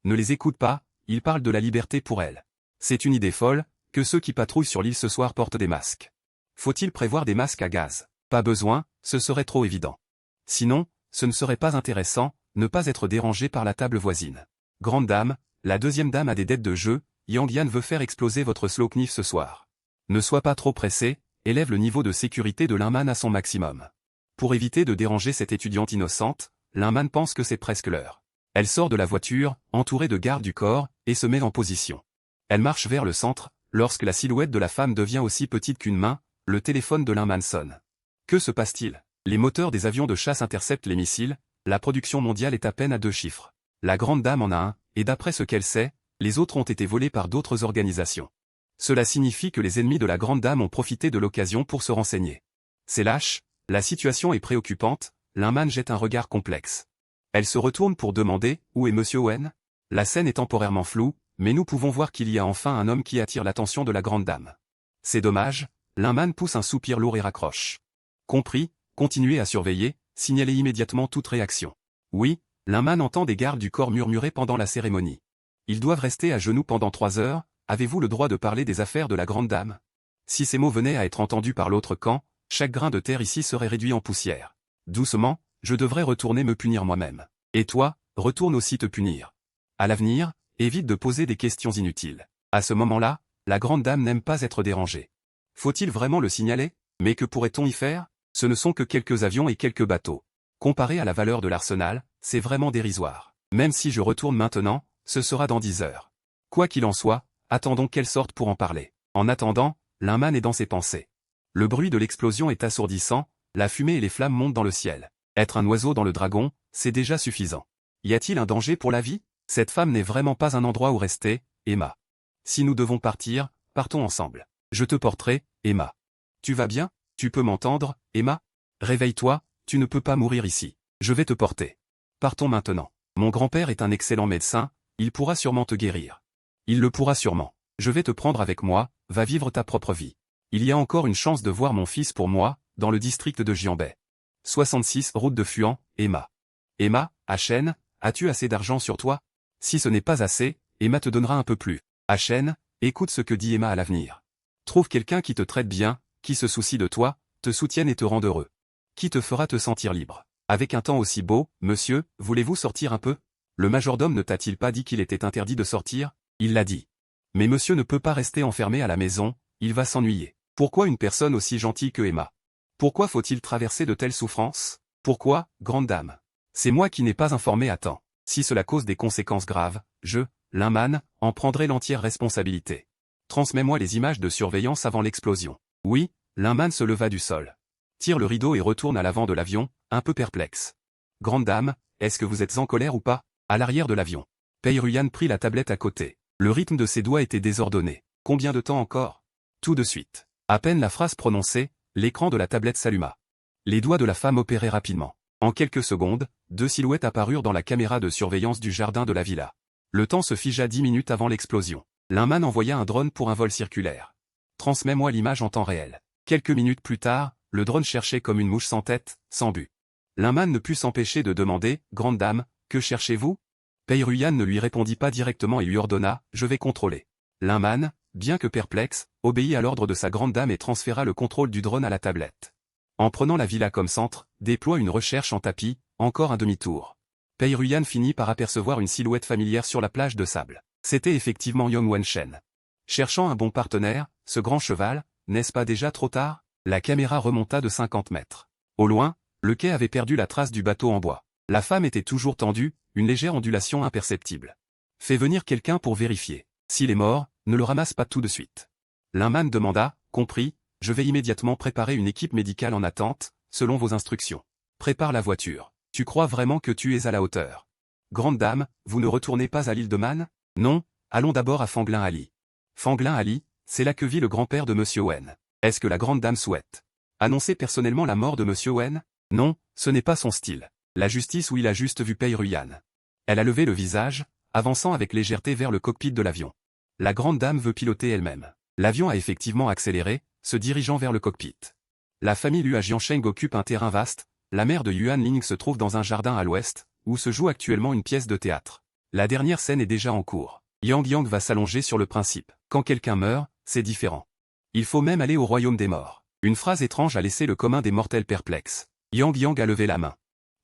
Ne les écoute pas, ils parlent de la liberté pour elles. C'est une idée folle, que ceux qui patrouillent sur l'île ce soir portent des masques. Faut-il prévoir des masques à gaz? Pas besoin, ce serait trop évident. Sinon, ce ne serait pas intéressant, ne pas être dérangé par la table voisine. Grande dame, la deuxième dame a des dettes de jeu, Yang Yan veut faire exploser votre Slowknife ce soir. Ne sois pas trop pressé, élève le niveau de sécurité de Linman à son maximum. Pour éviter de déranger cette étudiante innocente, Linman pense que c'est presque l'heure. Elle sort de la voiture, entourée de gardes du corps, et se met en position. Elle marche vers le centre, lorsque la silhouette de la femme devient aussi petite qu'une main, le téléphone de Linman sonne. Que se passe-t-il? Les moteurs des avions de chasse interceptent les missiles, la production mondiale est à peine à 2 chiffres. La grande dame en a un, et d'après ce qu'elle sait, les autres ont été volés par d'autres organisations. Cela signifie que les ennemis de la grande dame ont profité de l'occasion pour se renseigner. C'est lâche, la situation est préoccupante, Linman jette un regard complexe. Elle se retourne pour demander, où est Monsieur Owen? La scène est temporairement floue, mais nous pouvons voir qu'il y a enfin un homme qui attire l'attention de la grande dame. C'est dommage, Linman pousse un soupir lourd et raccroche. Compris, continuez à surveiller, signalez immédiatement toute réaction. Oui, Linman entend des gardes du corps murmurer pendant la cérémonie. Ils doivent rester à genoux pendant 3 heures, avez-vous le droit de parler des affaires de la grande dame? Si ces mots venaient à être entendus par l'autre camp, chaque grain de terre ici serait réduit en poussière. Doucement, je devrais retourner me punir moi-même. Et toi, retourne aussi te punir. À l'avenir, évite de poser des questions inutiles. À ce moment-là, la grande dame n'aime pas être dérangée. Faut-il vraiment le signaler? Mais que pourrait-on y faire? Ce ne sont que quelques avions et quelques bateaux. Comparé à la valeur de l'arsenal, c'est vraiment dérisoire. Même si je retourne maintenant, ce sera dans 10 heures. Quoi qu'il en soit, attendons qu'elle sorte pour en parler. En attendant, Linman est dans ses pensées. Le bruit de l'explosion est assourdissant, la fumée et les flammes montent dans le ciel. Être un oiseau dans le dragon, c'est déjà suffisant. Y a-t-il un danger pour la vie? Cette femme n'est vraiment pas un endroit où rester, Emma. Si nous devons partir, partons ensemble. Je te porterai, Emma. Tu vas bien? Tu peux m'entendre, Emma? Réveille-toi, tu ne peux pas mourir ici. Je vais te porter. Partons maintenant. Mon grand-père est un excellent médecin, il pourra sûrement te guérir. Il le pourra sûrement. Je vais te prendre avec moi, va vivre ta propre vie. Il y a encore une chance de voir mon fils pour moi, dans le district de Jianbei. 66 route de Fuan, Emma. Emma, Achen, as-tu assez d'argent sur toi? Si ce n'est pas assez, Emma te donnera un peu plus. Achen, écoute ce que dit Emma à l'avenir. Trouve quelqu'un qui te traite bien, qui se soucie de toi, te soutienne et te rende heureux. Qui te fera te sentir libre. Avec un temps aussi beau, monsieur, voulez-vous sortir un peu? Le majordome ne t'a-t-il pas dit qu'il était interdit de sortir? Il l'a dit. Mais monsieur ne peut pas rester enfermé à la maison, il va s'ennuyer. Pourquoi une personne aussi gentille que Emma? Pourquoi faut-il traverser de telles souffrances? Pourquoi, grande dame? C'est moi qui n'ai pas informé à temps. Si cela cause des conséquences graves, je, Linman, en prendrai l'entière responsabilité. Transmets-moi les images de surveillance avant l'explosion. Oui, Linman se leva du sol. Tire le rideau et retourne à l'avant de l'avion, un peu perplexe. Grande dame, est-ce que vous êtes en colère ou pas? À l'arrière de l'avion. Pei Ruyan prit la tablette à côté. Le rythme de ses doigts était désordonné. Combien de temps encore? Tout de suite. À peine la phrase prononcée, l'écran de la tablette s'alluma. Les doigts de la femme opéraient rapidement. En quelques secondes, 2 silhouettes apparurent dans la caméra de surveillance du jardin de la villa. Le temps se figea 10 minutes avant l'explosion. L'Inman envoya un drone pour un vol circulaire. Transmets-moi l'image en temps réel. Quelques minutes plus tard, le drone cherchait comme une mouche sans tête, sans but. L'Inman ne put s'empêcher de demander, « Grande dame, que cherchez-vous » Peyruyan ne lui répondit pas directement et lui ordonna, « Je vais contrôler. » L'Inman, bien que perplexe, obéit à l'ordre de sa grande dame et transféra le contrôle du drone à la tablette. En prenant la villa comme centre, déploie une recherche en tapis, encore un demi-tour. Peyruyan finit par apercevoir une silhouette familière sur la plage de sable. C'était effectivement Yang Wenshen. Cherchant un bon partenaire, ce grand cheval, n'est-ce pas déjà trop tard? La caméra remonta de 50 mètres. Au loin, le quai avait perdu la trace du bateau en bois. La femme était toujours tendue, une légère ondulation imperceptible. Fais venir quelqu'un pour vérifier. S'il est mort, ne le ramasse pas tout de suite. L'Inman demanda, compris, je vais immédiatement préparer une équipe médicale en attente, selon vos instructions. Prépare la voiture. Tu crois vraiment que tu es à la hauteur? Grande dame, vous ne retournez pas à l'île de Man? Non, allons d'abord à Fanglin Ali. Fanglin Ali, c'est là que vit le grand-père de Monsieur Wen. Est-ce que la grande dame souhaite annoncer personnellement la mort de Monsieur Wen? Non, ce n'est pas son style. La justice où il a juste vu Peyruyan. Elle a levé le visage, avançant avec légèreté vers le cockpit de l'avion. La grande dame veut piloter elle-même. L'avion a effectivement accéléré, se dirigeant vers le cockpit. La famille Lua Jiansheng occupe un terrain vaste, la mère de Yuan Ling se trouve dans un jardin à l'ouest, où se joue actuellement une pièce de théâtre. La dernière scène est déjà en cours. Yang Yang va s'allonger sur le principe. Quand quelqu'un meurt, c'est différent. Il faut même aller au royaume des morts. Une phrase étrange a laissé le commun des mortels perplexe. Yang Yang a levé la main.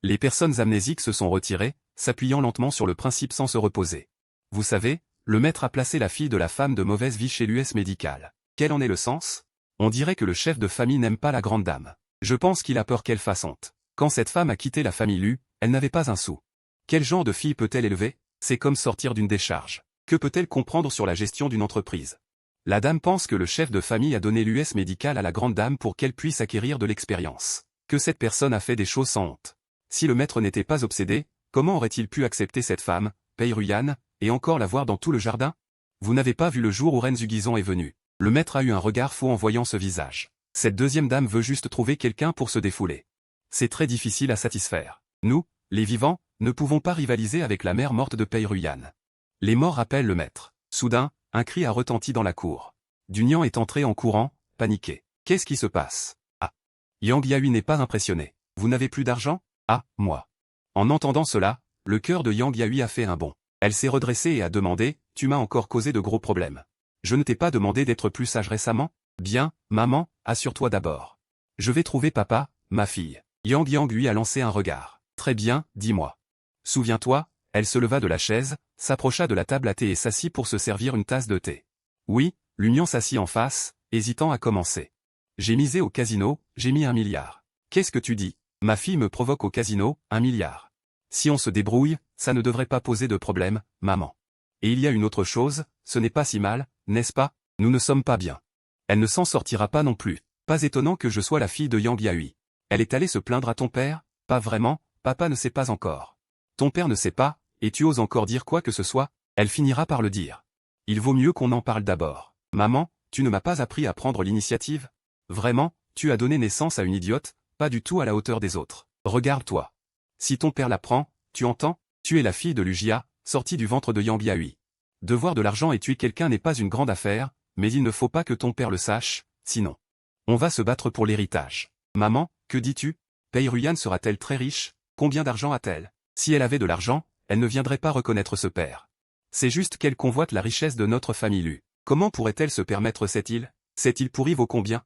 Les personnes amnésiques se sont retirées, s'appuyant lentement sur le principe sans se reposer. Vous savez, le maître a placé la fille de la femme de mauvaise vie chez l'US médical. Quel en est le sens? On dirait que le chef de famille n'aime pas la grande dame. Je pense qu'il a peur qu'elle fasse honte. Quand cette femme a quitté la famille Lu, elle n'avait pas un sou. Quel genre de fille peut-elle élever? C'est comme sortir d'une décharge. Que peut-elle comprendre sur la gestion d'une entreprise? La dame pense que le chef de famille a donné l'US médical à la grande dame pour qu'elle puisse acquérir de l'expérience. Que cette personne a fait des choses sans honte. Si le maître n'était pas obsédé, comment aurait-il pu accepter cette femme, Peyruyan, et encore la voir dans tout le jardin? Vous n'avez pas vu le jour où Renzugizon est venu. Le maître a eu un regard faux en voyant ce visage. Cette deuxième dame veut juste trouver quelqu'un pour se défouler. C'est très difficile à satisfaire. Nous, les vivants, ne pouvons pas rivaliser avec la mère morte de Peyruyan. Les morts appellent le maître. Soudain, un cri a retenti dans la cour. Dunyan est entré en courant, paniqué. Qu'est-ce qui se passe? Ah. Yang Yahui n'est pas impressionné. Vous n'avez plus d'argent? Ah, moi. En entendant cela, le cœur de Yang Yahui a fait un bond. Elle s'est redressée et a demandé, tu m'as encore causé de gros problèmes. Je ne t'ai pas demandé d'être plus sage récemment? Bien, maman, assure-toi d'abord. Je vais trouver papa, ma fille. Yang Yahui a lancé un regard. Très bien, dis-moi. Souviens-toi, elle se leva de la chaise, s'approcha de la table à thé et s'assit pour se servir une tasse de thé. Oui, l'Union s'assit en face, hésitant à commencer. J'ai misé au casino, j'ai mis 1 milliard. Qu'est-ce que tu dis? Ma fille me provoque au casino, 1 milliard. Si on se débrouille, ça ne devrait pas poser de problème, maman. Et il y a une autre chose, ce n'est pas si mal, n'est-ce pas? Nous ne sommes pas bien. Elle ne s'en sortira pas non plus. Pas étonnant que je sois la fille de Yang Yahui. Elle est allée se plaindre à ton père? Pas vraiment, papa ne sait pas encore. Ton père ne sait pas, et tu oses encore dire quoi que ce soit? Elle finira par le dire. Il vaut mieux qu'on en parle d'abord. Maman, tu ne m'as pas appris à prendre l'initiative? Vraiment, tu as donné naissance à une idiote, pas du tout à la hauteur des autres. Regarde-toi. Si ton père l'apprend, tu entends? Tu es la fille de Lujia, sortie du ventre de Yang Yahui. Devoir de l'argent et tuer quelqu'un n'est pas une grande affaire, mais il ne faut pas que ton père le sache, sinon. On va se battre pour l'héritage. Maman, que dis-tu? Peyruyan sera-t-elle très riche? Combien d'argent a-t-elle? Si elle avait de l'argent, elle ne viendrait pas reconnaître ce père. C'est juste qu'elle convoite la richesse de notre famille Lu. Comment pourrait-elle se permettre cette île? Cette île pourrie vaut combien?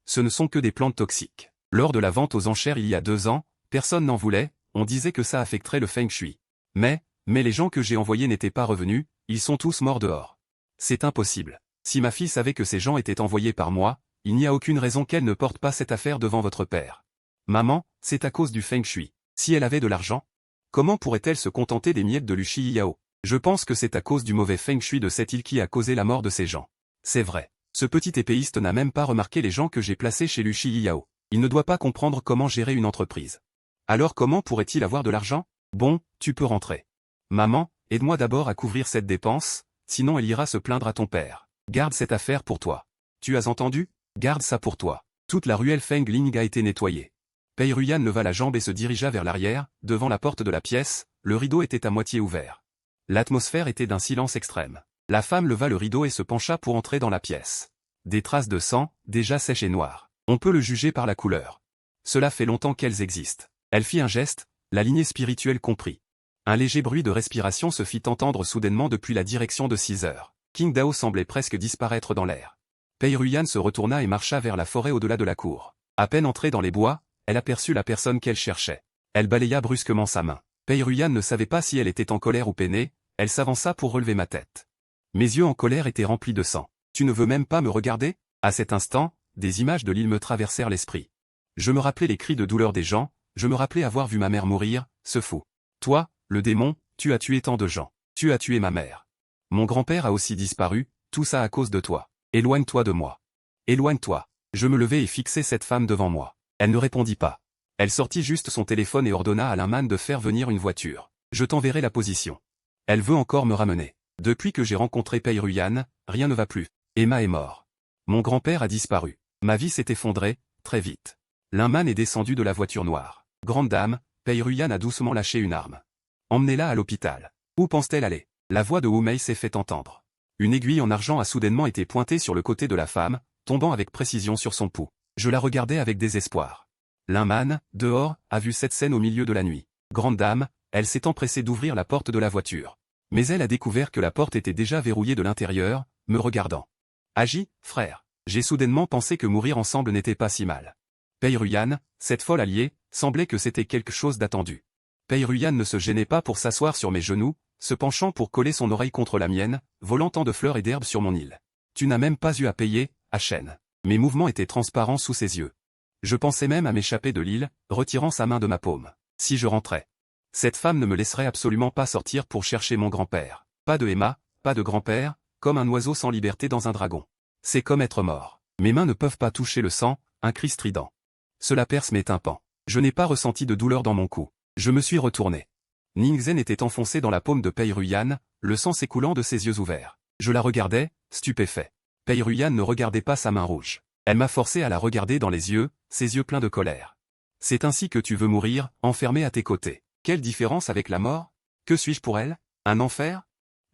Ce ne sont que des plantes toxiques. Lors de la vente aux enchères il y a 2 ans, personne n'en voulait, on disait que ça affecterait le feng shui. Mais les gens que j'ai envoyés n'étaient pas revenus, ils sont tous morts dehors. C'est impossible. Si ma fille savait que ces gens étaient envoyés par moi, il n'y a aucune raison qu'elle ne porte pas cette affaire devant votre père. Maman, c'est à cause du feng shui. Si elle avait de l'argent, comment pourrait-elle se contenter des miettes de Lu Yao? Je pense que c'est à cause du mauvais feng shui de cette île qui a causé la mort de ces gens. C'est vrai. Ce petit épéiste n'a même pas remarqué les gens que j'ai placés chez Lu Yao. Il ne doit pas comprendre comment gérer une entreprise. Alors comment pourrait-il avoir de l'argent? Bon, tu peux rentrer. Maman, aide-moi d'abord à couvrir cette dépense, sinon elle ira se plaindre à ton père. Garde cette affaire pour toi. Tu as entendu? Garde ça pour toi. Toute la ruelle Feng Ling a été nettoyée. Pei-Ruyan leva la jambe et se dirigea vers l'arrière, devant la porte de la pièce, le rideau était à moitié ouvert. L'atmosphère était d'un silence extrême. La femme leva le rideau et se pencha pour entrer dans la pièce. Des traces de sang, déjà sèches et noires. On peut le juger par la couleur. Cela fait longtemps qu'elles existent. Elle fit un geste, la lignée spirituelle comprit. Un léger bruit de respiration se fit entendre soudainement depuis la direction de 6 heures. King Dao semblait presque disparaître dans l'air. Pei-Ruyan se retourna et marcha vers la forêt au-delà de la cour. À peine entrée dans les bois, elle aperçut la personne qu'elle cherchait. Elle balaya brusquement sa main. Pei-Ruyan ne savait pas si elle était en colère ou peinée, elle s'avança pour relever ma tête. Mes yeux en colère étaient remplis de sang. Tu ne veux même pas me regarder? À cet instant, des images de l'île me traversèrent l'esprit. Je me rappelais les cris de douleur des gens, je me rappelais avoir vu ma mère mourir, ce fou. Toi, le démon, tu as tué tant de gens. Tu as tué ma mère. Mon grand-père a aussi disparu, tout ça à cause de toi. Éloigne-toi de moi. Éloigne-toi. Je me levai et fixai cette femme devant moi. Elle ne répondit pas. Elle sortit juste son téléphone et ordonna à Linman de faire venir une voiture. Je t'enverrai la position. Elle veut encore me ramener. Depuis que j'ai rencontré Pei-Ruyan, rien ne va plus. Emma est mort. Mon grand-père a disparu. Ma vie s'est effondrée, très vite. Linman est descendu de la voiture noire. Grande dame, Pei-Ruyan a doucement lâché une arme. Emmenez-la à l'hôpital. Où pense-t-elle aller? La voix de Wu Mei s'est fait entendre. Une aiguille en argent a soudainement été pointée sur le côté de la femme, tombant avec précision sur son pouls. Je la regardais avec désespoir. Linman, dehors, a vu cette scène au milieu de la nuit. Grande dame, elle s'est empressée d'ouvrir la porte de la voiture. Mais elle a découvert que la porte était déjà verrouillée de l'intérieur, me regardant. Agis, frère. J'ai soudainement pensé que mourir ensemble n'était pas si mal. Pei-Ruyan, cette folle alliée, semblait que c'était quelque chose d'attendu. Pei-Ruyan ne se gênait pas pour s'asseoir sur mes genoux, se penchant pour coller son oreille contre la mienne, volant tant de fleurs et d'herbes sur mon île. Tu n'as même pas eu à payer, Achen. Mes mouvements étaient transparents sous ses yeux. Je pensais même à m'échapper de l'île, retirant sa main de ma paume. Si je rentrais. Cette femme ne me laisserait absolument pas sortir pour chercher mon grand-père. Pas de Emma, pas de grand-père, comme un oiseau sans liberté dans un dragon. C'est comme être mort. Mes mains ne peuvent pas toucher le sang, un cri strident. Cela perce mes tympans. Je n'ai pas ressenti de douleur dans mon cou. Je me suis retourné. Ningzhen était enfoncé dans la paume de Pei-Ruyan, le sang s'écoulant de ses yeux ouverts. Je la regardais, stupéfait. Pei-Ruyan ne regardait pas sa main rouge. Elle m'a forcé à la regarder dans les yeux, ses yeux pleins de colère. C'est ainsi que tu veux mourir, enfermé à tes côtés. Quelle différence avec la mort? Que suis-je pour elle? Un enfer?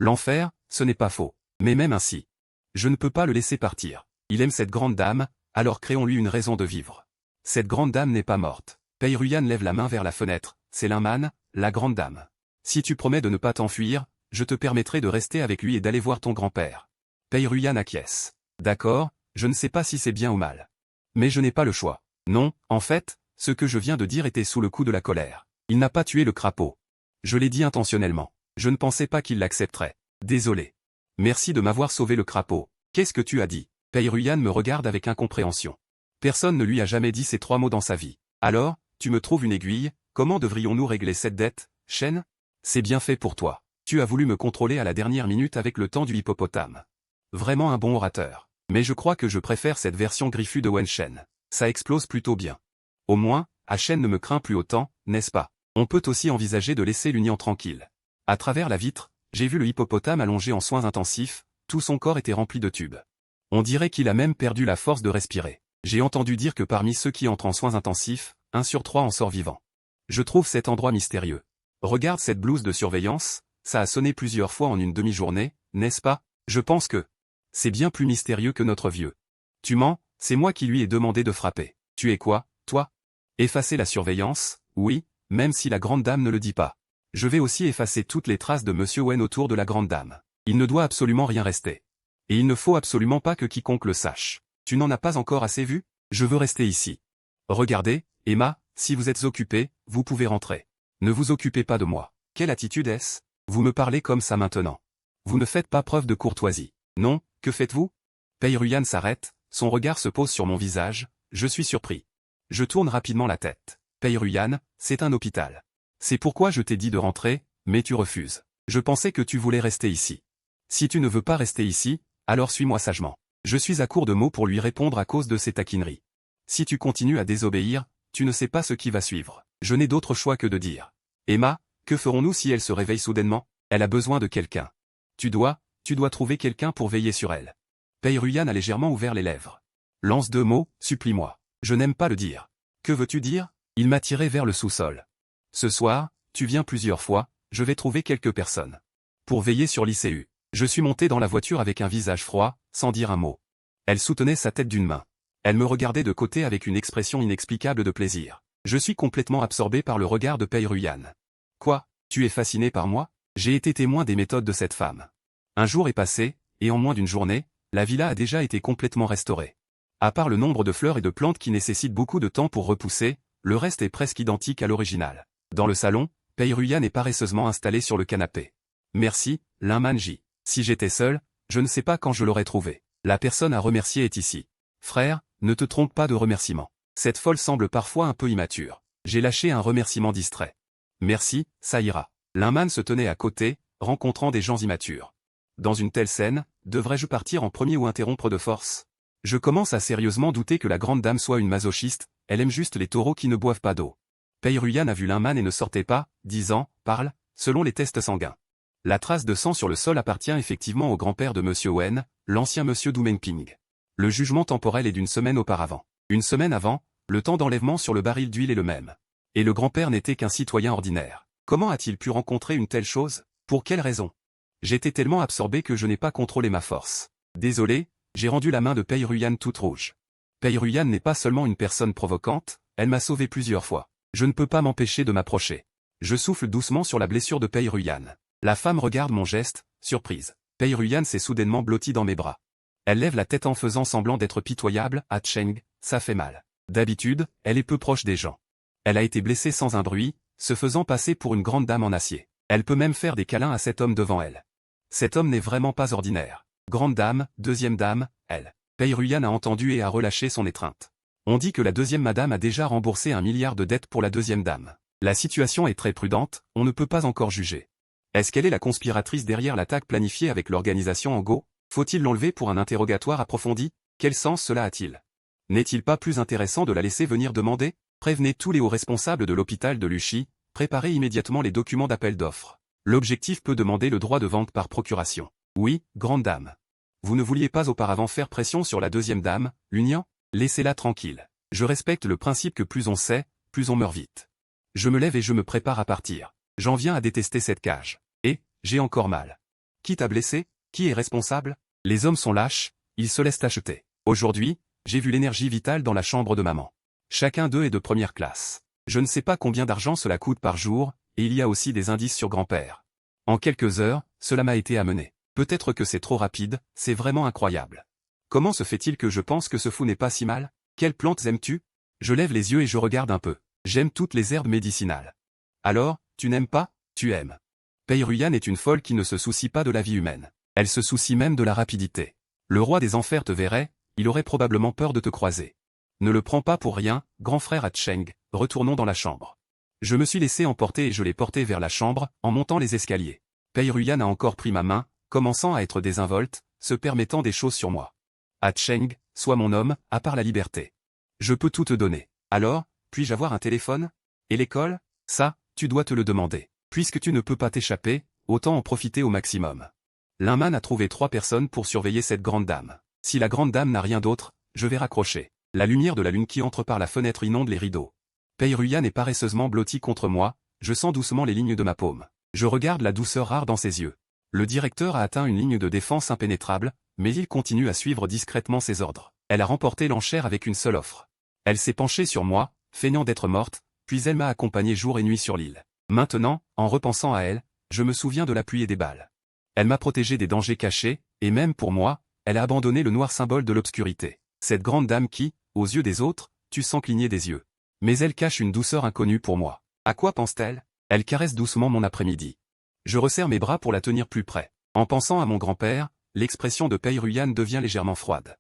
L'enfer, ce n'est pas faux. Mais même ainsi. Je ne peux pas le laisser partir. Il aime cette grande dame, alors créons-lui une raison de vivre. Cette grande dame n'est pas morte. Pei-Ruyan lève la main vers la fenêtre. C'est Linman, la grande dame. Si tu promets de ne pas t'enfuir, je te permettrai de rester avec lui et d'aller voir ton grand-père. Pei-Ruyan acquiesce. D'accord, je ne sais pas si c'est bien ou mal. Mais je n'ai pas le choix. Non, en fait, ce que je viens de dire était sous le coup de la colère. Il n'a pas tué le crapaud. Je l'ai dit intentionnellement. Je ne pensais pas qu'il l'accepterait. Désolé. Merci de m'avoir sauvé le crapaud. Qu'est-ce que tu as dit? Pei-Ruyan me regarde avec incompréhension. Personne ne lui a jamais dit ces 3 mots dans sa vie. Alors, tu me trouves une aiguille, comment devrions-nous régler cette dette, Shen? C'est bien fait pour toi. Tu as voulu me contrôler à la dernière minute avec le temps du hippopotame. Vraiment un bon orateur. Mais je crois que je préfère cette version griffue de Wen Shen. Ça explose plutôt bien. Au moins, Shen ne me craint plus autant, n'est-ce pas? On peut aussi envisager de laisser l'union tranquille. À travers la vitre, j'ai vu le hippopotame allongé en soins intensifs, tout son corps était rempli de tubes. On dirait qu'il a même perdu la force de respirer. J'ai entendu dire que parmi ceux qui entrent en soins intensifs, 1 sur 3 en sort vivant. Je trouve cet endroit mystérieux. Regarde cette blouse de surveillance, ça a sonné plusieurs fois en une demi-journée, n'est-ce pas? Je pense que c'est bien plus mystérieux que notre vieux. Tu mens, c'est moi qui lui ai demandé de frapper. Tu es quoi, toi? Effacer la surveillance, oui, même si la grande dame ne le dit pas. Je vais aussi effacer toutes les traces de Monsieur Wen autour de la grande dame. Il ne doit absolument rien rester. Et il ne faut absolument pas que quiconque le sache. Tu n'en as pas encore assez vu? Je veux rester ici. Regardez, Emma, si vous êtes occupée, vous pouvez rentrer. Ne vous occupez pas de moi. Quelle attitude est-ce? Vous me parlez comme ça maintenant. Vous ne faites pas preuve de courtoisie. Non, que faites-vous? Pei-Ruyan s'arrête, son regard se pose sur mon visage, je suis surpris. Je tourne rapidement la tête. Pei-Ruyan, c'est un hôpital. C'est pourquoi je t'ai dit de rentrer, mais tu refuses. Je pensais que tu voulais rester ici. Si tu ne veux pas rester ici, alors suis-moi sagement. Je suis à court de mots pour lui répondre à cause de ses taquineries. Si tu continues à désobéir, tu ne sais pas ce qui va suivre. Je n'ai d'autre choix que de dire. Emma, que ferons-nous si elle se réveille soudainement? Elle a besoin de quelqu'un. Tu dois trouver quelqu'un pour veiller sur elle. Pei-Ruyan a légèrement ouvert les lèvres. Lance 2 mots, supplie-moi. Je n'aime pas le dire. Que veux-tu dire? Il m'a tiré vers le sous-sol. Ce soir, tu viens plusieurs fois, je vais trouver quelques personnes. Pour veiller sur l'ICU. Je suis monté dans la voiture avec un visage froid, sans dire un mot. Elle soutenait sa tête d'une main. Elle me regardait de côté avec une expression inexplicable de plaisir. Je suis complètement absorbé par le regard de Pei Ruyan. Quoi, tu es fasciné par moi? J'ai été témoin des méthodes de cette femme. Un jour est passé, et en moins d'une journée, la villa a déjà été complètement restaurée. À part le nombre de fleurs et de plantes qui nécessitent beaucoup de temps pour repousser, le reste est presque identique à l'original. Dans le salon, Pei Ruyan est paresseusement installé sur le canapé. Merci, Lin Manji. Si j'étais seul, je ne sais pas quand je l'aurais trouvé. La personne à remercier est ici. Frère, ne te trompe pas de remerciement. Cette folle semble parfois un peu immature. J'ai lâché un remerciement distrait. Merci, ça ira. Linman se tenait à côté, rencontrant des gens immatures. Dans une telle scène, devrais-je partir en premier ou interrompre de force? Je commence à sérieusement douter que la grande dame soit une masochiste, elle aime juste les taureaux qui ne boivent pas d'eau. Pei Ruyan a vu Linman et ne sortait pas, disant, parle, selon les tests sanguins. La trace de sang sur le sol appartient effectivement au grand-père de Monsieur Wen, l'ancien Monsieur Du Mengping. Le jugement temporel est d'une semaine auparavant. Une semaine avant, le temps d'enlèvement sur le baril d'huile est le même. Et le grand-père n'était qu'un citoyen ordinaire. Comment a-t-il pu rencontrer une telle chose? Pour quelle raison? J'étais tellement absorbé que je n'ai pas contrôlé ma force. Désolé, j'ai rendu la main de Pei Ruyan toute rouge. Pei Ruyan n'est pas seulement une personne provocante, elle m'a sauvé plusieurs fois. Je ne peux pas m'empêcher de m'approcher. Je souffle doucement sur la blessure de Pei Ruyan. La femme regarde mon geste, surprise. Pei Ruyan s'est soudainement blotti dans mes bras. Elle lève la tête en faisant semblant d'être pitoyable. Ah Cheng, ça fait mal. D'habitude, elle est peu proche des gens. Elle a été blessée sans un bruit, se faisant passer pour une grande dame en acier. Elle peut même faire des câlins à cet homme devant elle. Cet homme n'est vraiment pas ordinaire. Grande dame, deuxième dame, elle. Pei Ruyan a entendu et a relâché son étreinte. On dit que la deuxième madame a déjà remboursé 1 milliard de dettes pour la deuxième dame. La situation est très prudente, on ne peut pas encore juger. Est-ce qu'elle est la conspiratrice derrière l'attaque planifiée avec l'organisation Ango? Faut-il l'enlever pour un interrogatoire approfondi? Quel sens cela a-t-il? N'est-il pas plus intéressant de la laisser venir demander? Prévenez tous les hauts responsables de l'hôpital de Luchi, préparez immédiatement les documents d'appel d'offres. L'objectif peut demander le droit de vente par procuration. Oui, grande dame. Vous ne vouliez pas auparavant faire pression sur la deuxième dame, Lunian? Laissez-la tranquille. Je respecte le principe que plus on sait, plus on meurt vite. Je me lève et je me prépare à partir. J'en viens à détester cette cage. Et, j'ai encore mal. Qui t'a blessé? Qui est responsable? Les hommes sont lâches, ils se laissent acheter. Aujourd'hui, j'ai vu l'énergie vitale dans la chambre de maman. Chacun d'eux est de première classe. Je ne sais pas combien d'argent cela coûte par jour, et il y a aussi des indices sur grand-père. En quelques heures, cela m'a été amené. Peut-être que c'est trop rapide, c'est vraiment incroyable. Comment se fait-il que je pense que ce fou n'est pas si mal? Quelles plantes aimes-tu? Je lève les yeux et je regarde un peu. J'aime toutes les herbes médicinales. Alors, tu n'aimes pas? Tu aimes. Pei Ruyan est une folle qui ne se soucie pas de la vie humaine. Elle se soucie même de la rapidité. Le roi des enfers te verrait, il aurait probablement peur de te croiser. Ne le prends pas pour rien, grand frère à Cheng, retournons dans la chambre. Je me suis laissé emporter et je l'ai porté vers la chambre, en montant les escaliers. Pei Ruyan a encore pris ma main, commençant à être désinvolte, se permettant des choses sur moi. Ah Cheng, sois mon homme, à part la liberté. Je peux tout te donner. Alors, puis-je avoir un téléphone? Et l'école? Ça, tu dois te le demander. Puisque tu ne peux pas t'échapper, autant en profiter au maximum. Linman a trouvé 3 personnes pour surveiller cette grande dame. Si la grande dame n'a rien d'autre, je vais raccrocher. La lumière de la lune qui entre par la fenêtre inonde les rideaux. Pei Ruyan est paresseusement blotti contre moi, je sens doucement les lignes de ma paume. Je regarde la douceur rare dans ses yeux. Le directeur a atteint une ligne de défense impénétrable, mais il continue à suivre discrètement ses ordres. Elle a remporté l'enchère avec une seule offre. Elle s'est penchée sur moi, feignant d'être morte, puis elle m'a accompagné jour et nuit sur l'île. Maintenant, en repensant à elle, je me souviens de la pluie et des balles. Elle m'a protégé des dangers cachés, et même pour moi, elle a abandonné le noir symbole de l'obscurité. Cette grande dame qui, aux yeux des autres, tu sens cligner des yeux. Mais elle cache une douceur inconnue pour moi. À quoi pense-t-elle? Elle caresse doucement mon après-midi. Je resserre mes bras pour la tenir plus près. En pensant à mon grand-père, l'expression de Pei Ruyan devient légèrement froide.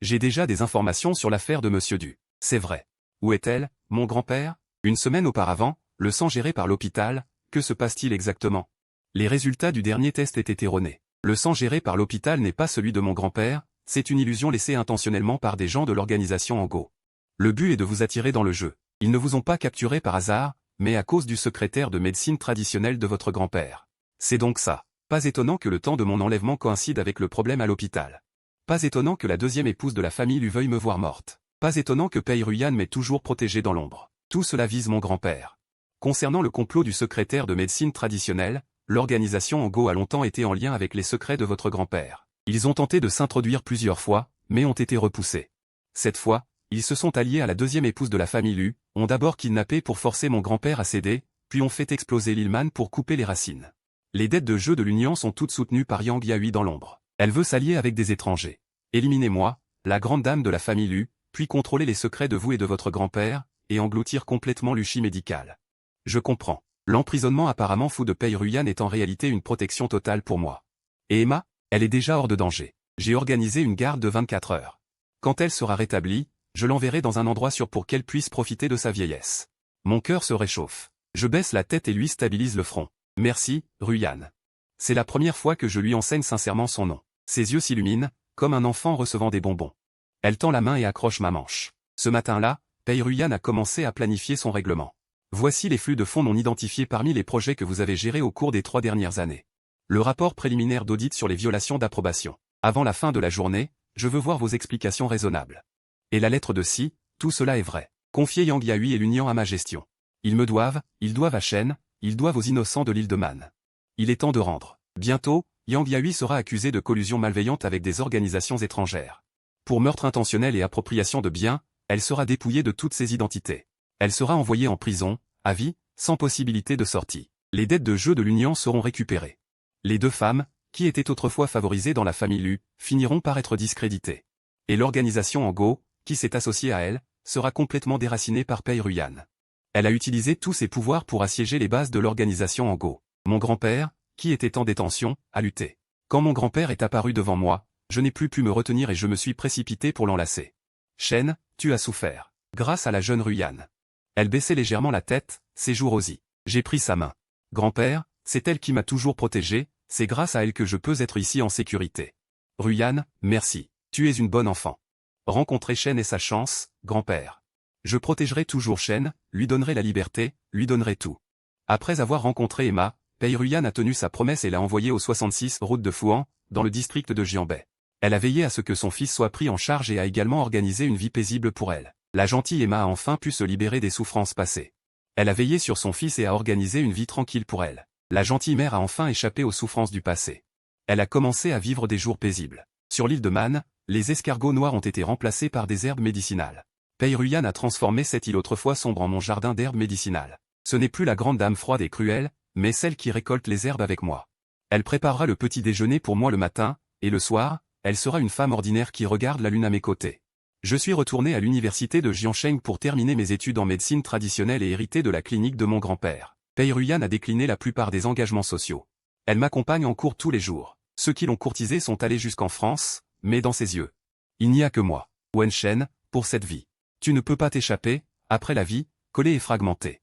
J'ai déjà des informations sur l'affaire de Monsieur Du. C'est vrai. Où est-elle, mon grand-père? Une semaine auparavant, le sang géré par l'hôpital, que se passe-t-il exactement? Les résultats du dernier test étaient erronés. Le sang géré par l'hôpital n'est pas celui de mon grand-père, c'est une illusion laissée intentionnellement par des gens de l'organisation Ango. Le but est de vous attirer dans le jeu. Ils ne vous ont pas capturé par hasard, mais à cause du secrétaire de médecine traditionnelle de votre grand-père. C'est donc ça. Pas étonnant que le temps de mon enlèvement coïncide avec le problème à l'hôpital. Pas étonnant que la deuxième épouse de la famille lui veuille me voir morte. Pas étonnant que Pei Ruyan m'ait toujours protégé dans l'ombre. Tout cela vise mon grand-père. Concernant le complot du secrétaire de médecine traditionnelle, l'organisation Angot a longtemps été en lien avec les secrets de votre grand-père. Ils ont tenté de s'introduire plusieurs fois, mais ont été repoussés. Cette fois, ils se sont alliés à la deuxième épouse de la famille Lu, ont d'abord kidnappé pour forcer mon grand-père à céder, puis ont fait exploser l'Ilman pour couper les racines. Les dettes de jeu de l'Union sont toutes soutenues par Yang Yahui dans l'ombre. Elle veut s'allier avec des étrangers. Éliminez-moi, la grande dame de la famille Lu, puis contrôler les secrets de vous et de votre grand-père, et engloutir complètement l'Uchi médical. Je comprends. L'emprisonnement apparemment fou de Pei Ruyan est en réalité une protection totale pour moi. Et Emma, elle est déjà hors de danger. J'ai organisé une garde de 24 heures. Quand elle sera rétablie, je l'enverrai dans un endroit sûr pour qu'elle puisse profiter de sa vieillesse. Mon cœur se réchauffe. Je baisse la tête et lui stabilise le front. Merci, Ruyan. C'est la première fois que je lui enseigne sincèrement son nom. Ses yeux s'illuminent, comme un enfant recevant des bonbons. Elle tend la main et accroche ma manche. Ce matin-là, Pei Ruyan a commencé à planifier son règlement. Voici les flux de fonds non identifiés parmi les projets que vous avez gérés au cours des 3 dernières années. Le rapport préliminaire d'audit sur les violations d'approbation. Avant la fin de la journée, je veux voir vos explications raisonnables. Et la lettre de si, tout cela est vrai. Confiez Yang Yahui et l'Union à ma gestion. Ils doivent à Shen, ils doivent aux innocents de l'île de Man. Il est temps de rendre. Bientôt, Yang Yahui sera accusée de collusion malveillante avec des organisations étrangères. Pour meurtre intentionnel et appropriation de biens, elle sera dépouillée de toutes ses identités. Elle sera envoyée en prison, à vie, sans possibilité de sortie. Les dettes de jeu de l'Union seront récupérées. Les 2 femmes, qui étaient autrefois favorisées dans la famille Lu, finiront par être discréditées. Et l'organisation Angot, qui s'est associée à elle, sera complètement déracinée par Pei Ruyan. Elle a utilisé tous ses pouvoirs pour assiéger les bases de l'organisation Angot. Mon grand-père, qui était en détention, a lutté. Quand mon grand-père est apparu devant moi, je n'ai plus pu me retenir et je me suis précipité pour l'enlacer. Shen, tu as souffert. Grâce à la jeune Ruyan. Elle baissait légèrement la tête, ses joues rosies. J'ai pris sa main. Grand-père, c'est elle qui m'a toujours protégé, c'est grâce à elle que je peux être ici en sécurité. Ruyan, merci. Tu es une bonne enfant. Rencontrer Shen est sa chance, grand-père. Je protégerai toujours Shen, lui donnerai la liberté, lui donnerai tout. Après avoir rencontré Emma, Pei Ruyan a tenu sa promesse et l'a envoyée au 66 route de Fouan, dans le district de Jianbei. Elle a veillé à ce que son fils soit pris en charge et a également organisé une vie paisible pour elle. La gentille Emma a enfin pu se libérer des souffrances passées. Elle a veillé sur son fils et a organisé une vie tranquille pour elle. La gentille mère a enfin échappé aux souffrances du passé. Elle a commencé à vivre des jours paisibles. Sur l'île de Man, les escargots noirs ont été remplacés par des herbes médicinales. Pei Ruyan a transformé cette île autrefois sombre en mon jardin d'herbes médicinales. Ce n'est plus la grande dame froide et cruelle, mais celle qui récolte les herbes avec moi. Elle préparera le petit déjeuner pour moi le matin, et le soir, elle sera une femme ordinaire qui regarde la lune à mes côtés. Je suis retourné à l'université de Jiansheng pour terminer mes études en médecine traditionnelle et hériter de la clinique de mon grand-père. Pei Ruyan a décliné la plupart des engagements sociaux. Elle m'accompagne en cours tous les jours. Ceux qui l'ont courtisée sont allés jusqu'en France, mais dans ses yeux. Il n'y a que moi, Wen Shen, pour cette vie. Tu ne peux pas t'échapper, après la vie, collée et fragmentée.